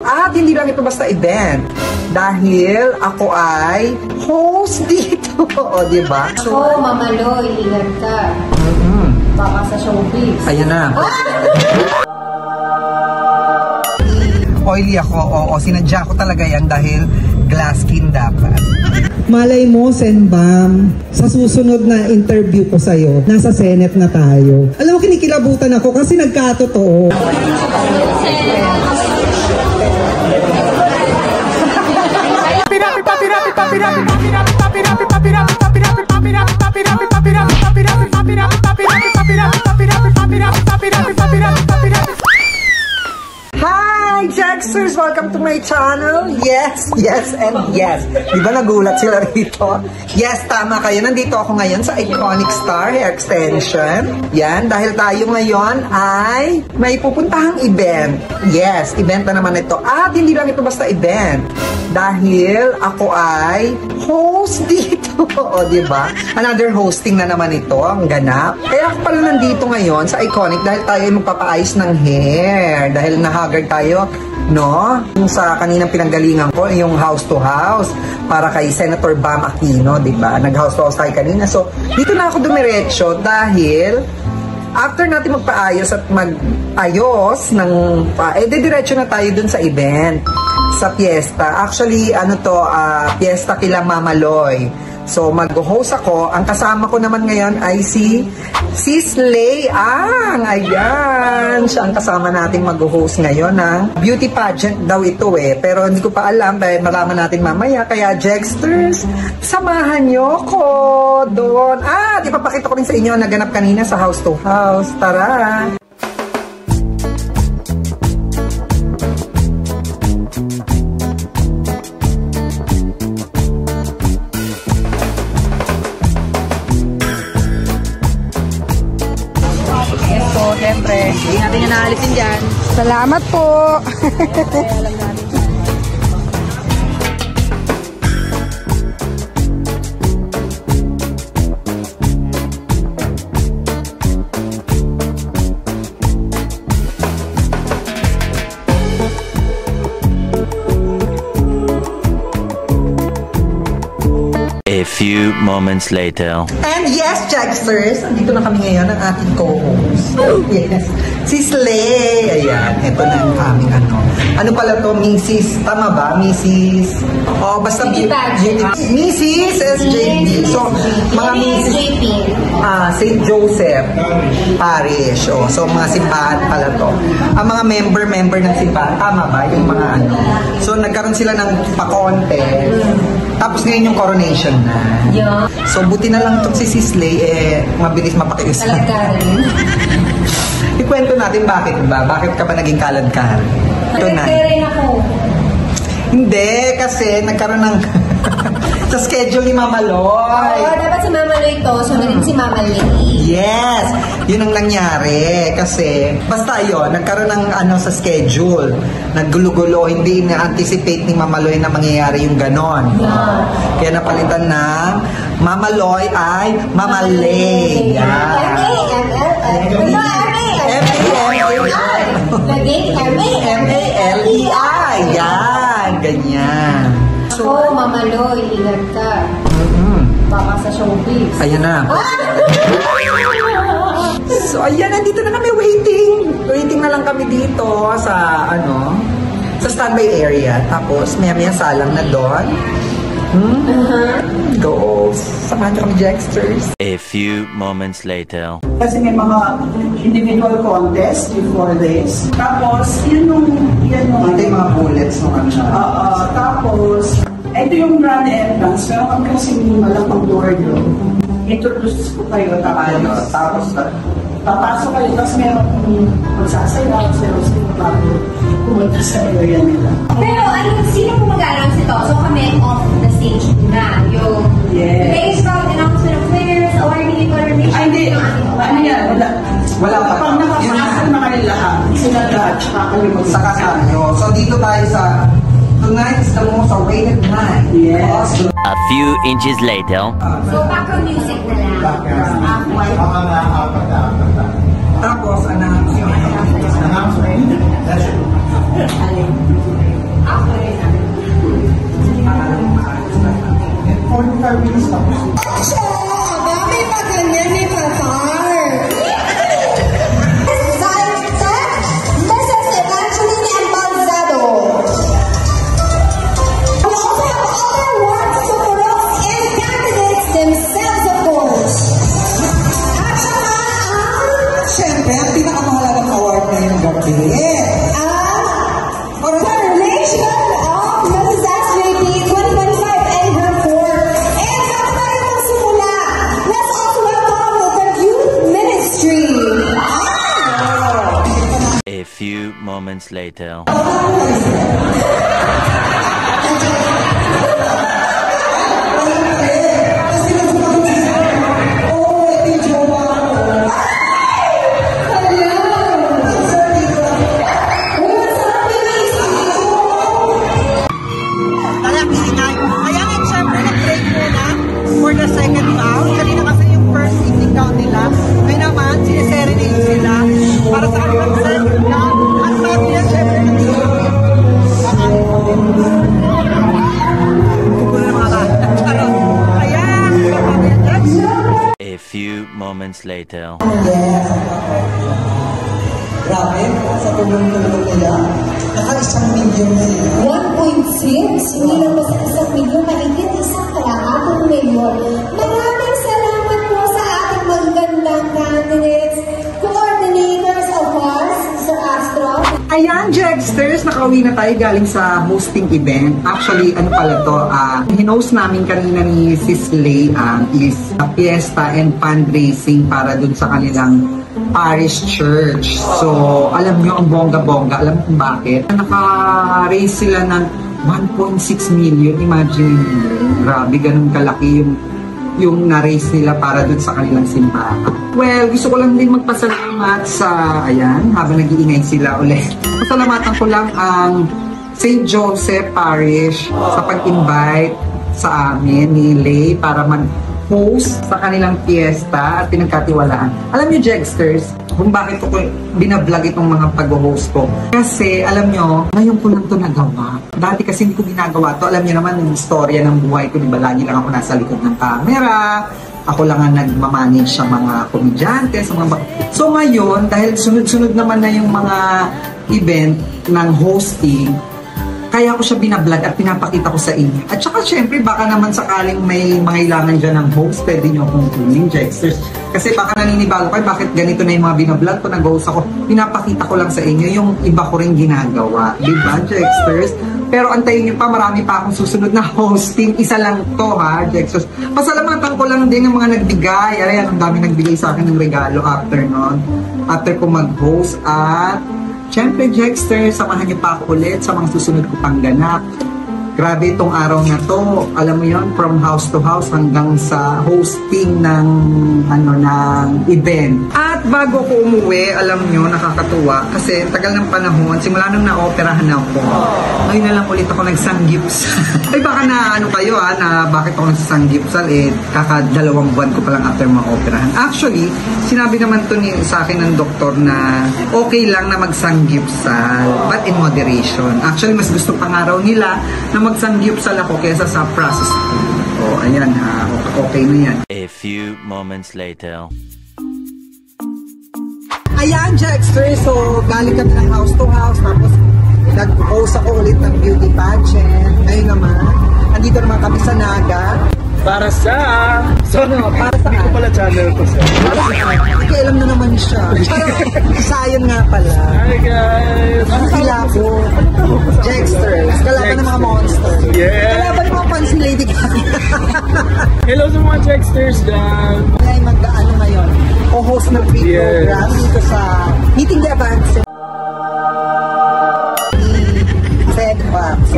At hindi lang ito basta event. Dahil ako ay host dito. O, diba? So, ako, Mamaloy, ingat ka. Baka sa showbiz. Ayan na. Oily ako. Oo, sinadya ko talaga yan dahil glass skin dapat. Malay mo, Senbam, sa susunod na interview ko sa'yo, nasa Senate na tayo. Alam mo, kinikilabutan ako kasi nagkatotoo. Hi, Jaxers! Welcome to my channel. Yes, yes, and yes. Di ba nagulat sila rito? Yes, tama kayo. Nandito ako ngayon sa Iconic Star Hair Extension. Yan, dahil tayo ngayon ay may pupuntahang event. Yes, event na naman ito. At hindi lang ito basta event. Dahil ako ay host dito. O, diba? Another hosting na naman ito, ang ganap. Kaya ako pala nandito ngayon sa Iconic dahil tayo ay magpapaayos ng hair. Dahil nahagard tayo, no? Yung sa kaninang pinanggalingan ko, yung house to house para kay Senator Bam Aquino, diba? Nag-house to house tayo kanina. So, dito na ako dumiretso dahil after natin magpaayos at mag-ayos ng diretso na tayo dun sa event, sa piyesta. Actually, ano to, piyesta kila Mamaloy. So, mag-host ako. Ang kasama ko naman ngayon ay si Slay Ang. Ayan. Siya ang kasama nating mag-host ngayon ng beauty pageant daw ito eh. Pero hindi ko pa alam. Dahil malaman natin mamaya. Kaya, Jexters, samahan nyo ko doon. Ipapakita ko rin sa inyo ang naganap kanina sa house to house. Tara! Siyempre, hindi natin yung naalisin dyan. Salamat po! Alam natin. A few moments later. And yes, Jaxers, andito na kami ngayon ng ating co-host. Yes, si Slay. Ayan, ito na ang aming ano. Ano pala to, Mrs. Tama ba? Mrs. Oh, basta Mrs. SJP. So, mga Mrs. St. Joseph Parish. Oh, so, mga simbahan pala to. Ang mga member ng simbahan. Tama ba? Yung mga ano. So, nagkaroon sila ng pa-contest. Tapos ngayon yung coronation na. Yeah. So, buti na lang itong si Sisley, mabilis mapakiusan. Kalad-karin. Ikwento natin bakit ba? Bakit ka ba naging kalad-karin? Kalad-karin ako. Hindi, kasi nagkaroon ng sa schedule ni Mama Loy. Oo, dapat si Mama Loy to, so naging si Mama Lee. Yes, yun ang nangyari. Kasi, basta yun, nagkaroon ng ano sa schedule. Naggulo-gulo, hindi na-anticipate ni Mama Loy na mangyayari yung ganon. Yeah. Kaya napalitan ng Mama Loy ay Mama Lay. Yeah. M-A-L-E-I. Yan, ganyan. Ako, Mama Loy, ingat ka. Baka sa showbiz. Ayan na. So, ayan, nandito na kami waiting. Waiting na lang kami dito sa, sa standby area. Tapos, maya-maya salang na doon. Go. Samahan niyo kami, Jaxters. A few moments later. Kasi may mga individual contest before this. Tapos, yan yung Ito yung mga bullets ng ano. tapos, ito yung grand entrance. Pero kami kasi malapang door doon. Introduce ko kayo. Tapos, papasok kayo. Tapos meron magsasayaw. Sino bago pumunta sa area nila. Pero, sino po mag-announce ito? So, kami off the stage na. Yung face from announcement of players, awarding, coronation. Ay, hindi. Ano yan? Wala pa. Kapag nakapasok na kayo lahat, sila lahat, tsaka kami saka tayo. So, dito tayo sa tonight's the most awaited night. Yes. A few inches later. So, background music na lang. Tapos, announcement. moments later. For the second round, kanina kasi yung first evening count nila, may naman, siniserenade sila para sa kanilang second round. At bago yan, syempre, A few moments later. grabe, sa tulong-tulong nila, naka-1 milyon sila. 1.6? Hindi lang ba sa 1 milyon, mahigit 1 milyon. Maraming salamat po sa ating magagandang candidates, coordinators of ours, Sir Astro. Ayan, Jexters, nakauwi na tayo galing sa hosting event. Actually, ano pala to, hinost namin kanina ni Sis Lay is a fiesta and fundraising para dun sa kanilang parish church. So, alam nyo, ang bongga-bongga. Alam kung bakit? Naka-raise sila ng 1.6 million. Imagine, grabe, ganun kalaki yung na-raise nila para dun sa kanilang simbahan. Well, gusto ko lang din magpasalamat sa, ayan, habang nag-iingay sila ulit. Pasalamatan ko lang ang St. Joseph Parish sa pag-invite sa amin ni Lay para mag-host sa kanilang fiesta at pinagkatiwalaan. Alam niyo, Jexters, kung bakit ko binablog itong mga pag-host ko. Kasi, alam nyo, ngayon ko lang ito nagawa. Dati kasi hindi ko ginagawa to. Alam niyo naman yung storya ng buhay ko, di ba? Lagi lang ako nasa likod ng camera. Ako lang ang nagmamanage sa mga komedyante, sa mga... So ngayon, dahil sunod-sunod naman na yung mga event ng hosting, kaya ko siya binablog at pinapakita ko sa inyo. At saka syempre, baka naman sakaling may mangailangan dyan ng host, pwede nyo akong tuning, Jexters. Kasi baka naninibago kayo, bakit ganito na yung mga binablog ko, nag-host ako. Pinapakita ko lang sa inyo yung iba ko rin ginagawa. Diba, Jexters? Pero antayin nyo pa, marami pa akong susunod na hosting. Isa lang to, ha, Jexters. Pasalamatan ko lang din ng mga nagbigay. Ayan, ang dami nagbigay sa akin ng regalo after nun. After ko mag-host at siyempre, Jexter, samahan niyo pa ako ulit sa mga susunod ko pang ganap. Grabe itong araw na to. Alam mo yon, from house to house hanggang sa hosting ng event. At bago ko umuwi, alam nyo, nakakatuwa. Kasi tagal ng panahon, simula nung na-operahan ako. Ngayon na lang ulit ako nagsanggipsal. Ay baka na ano kayo na bakit ako nagsanggipsal kaka-2 buwan ko palang after ma-operahan. Actually, sinabi naman to sa akin ng doktor na okay lang na magsanggipsal, but in moderation. Actually, mas gusto pang araw nila na magsanggipsal ako kaysa sa process ko. O, ayan okay na yan. A few moments later. Ayan, Jexter, so galing kami ng house to house, tapos nag-host ako ulit ng beauty pageant. Ngayon naman, andito naman kami sa Naga. Para sa... Para sa... Hindi ko pala channel ko sa... Hindi, alam na naman siya. Isayon nga pala. Hi guys! Ang kilabo. Jexters. Kalaban ng mga monsters. Yeah! Kalaban ng mga fancy lady. Hello sa mga Jexters dyan! Ay, mag-ano ngayon. O-host ng free program dito sa Meeting the Advance. So,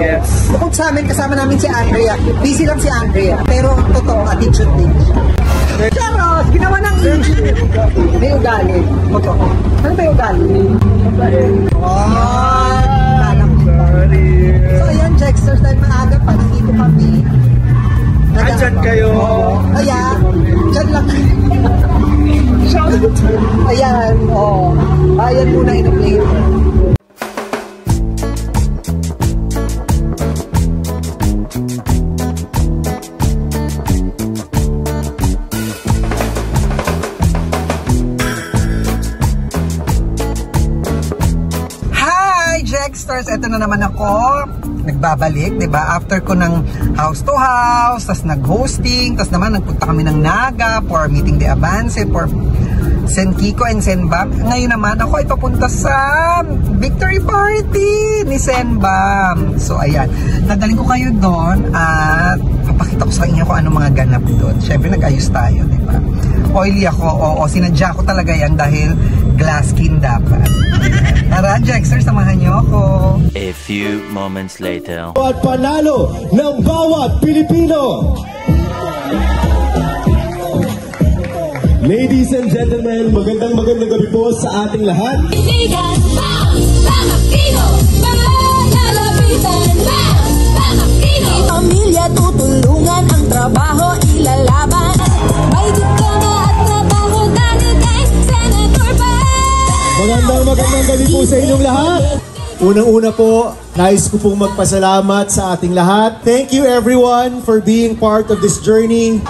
yes. Bukod sa amin, kasama namin si Andrea. Busy lang si Andrea. Pero totoo, attitude din siya. Charos! Ginawa ng may ugali. Totoo. Ano ba yung ugali? Sorry! So ayan, Jexters, dahil maaga pa, nandito kami. Andyan kayo! Ayan, dyan lang. Ayan, Ayan muna in-play. Ito na naman ako, nagbabalik, diba? After ko ng house to house, tas nag-hosting, tas naman nagpunta kami ng Naga for Meeting the Advance, for Sen Kiko and Sen Bam. Ngayon naman ako ay papunta sa victory party ni Sen Bam. So ayan, nadaling ko kayo doon at papakita ko sa inyo kung anong mga ganap doon. Siyempre nag-ayos tayo, diba? Oily ako, sinadya ko talaga yan dahil glass skin dapat. Tara, Jexter, samahan niyo ako. A few moments later. At panalo ng bawat Pilipino. Ladies and gentlemen, magandang gabi po sa ating lahat. Pamilya, tutulungan ang trabaho, ilalaban. May diploma at trabaho dahil kay Senator pa. Magandang gabi po sa inyong lahat. Unang-una po, nais ko pong magpasalamat sa ating lahat. Thank you everyone for being part of this journey.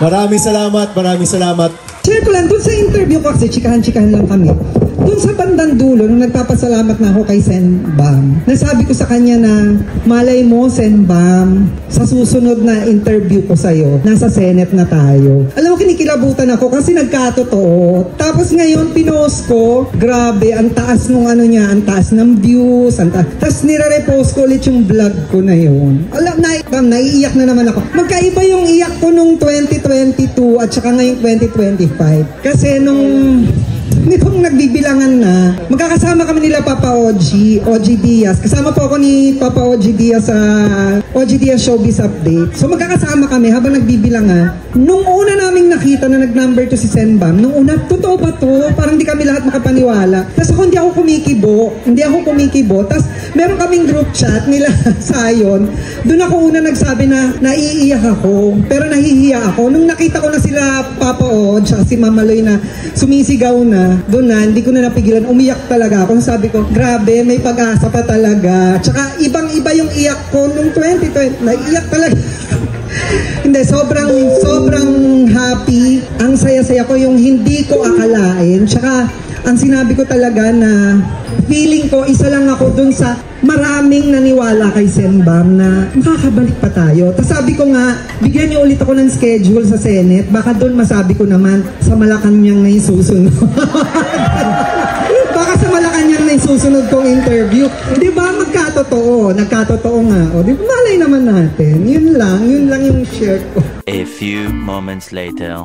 Maraming salamat. Share ko lang, dun sa interview ko kasi chikahan-chikahan lang kami. Dun sa bandang dulo, nung nagpapasalamat na ako kay Sen Bam, nasabi ko sa kanya na, malay mo, Sen Bam, sa susunod na interview ko sa'yo, nasa Senate na tayo. Alam mo, kinikilabutan ako kasi nagkatotoo. Tapos ngayon, pinost ko, grabe, ang taas nung ano niya, ang taas ng views, tapos nire-repost ko ulit yung vlog ko na yun. Alam, naiiyak na naman ako. Magkaiba yung iyak ko nung 2022 at saka ngayong 2025. Kasi nitong nagbibilangan na, magkakasama kami nila Papa OG Diaz. Kasama po ako ni Papa OG Diaz sa OG Diaz Showbiz Update. So magkakasama kami habang nagbibilangan. Nung una naming nakita na nag-number 2 si Sen Bam, nung una, totoo ba to? Parang di kami lahat makapaniwala. Tapos ako hindi ako kumikibo. Tapos meron kaming group chat nila Sayon. Doon ako una nagsabi na naiiyak ako, pero nahihiya ako. Nung nakita ko na sila Papa OG at si Mama Loy na sumisigaw na, doon na, hindi ko na napigilan, umiyak talaga ako. Sabi ko, grabe, may pag-asa pa talaga. Tsaka ibang-iba yung iyak ko nung 2020, naiiyak talaga. Hindi, sobrang happy. Ang saya-saya ko yung hindi ko akalain. Tsaka, ang sinabi ko talaga na feeling ko, isa lang ako dun sa maraming naniwala kay Sen Bam na makakabalik pa tayo. Tapos sabi ko nga, bigyan niyo ulit ako ng schedule sa Senate. Baka doon masabi ko naman, sa Malacanang na yung susunod. Baka sa Malacanang na yung susunod kong interview. Di ba Nagkatotoo nga. O, di ba malay naman natin. Yun lang yung share ko. A few moments later.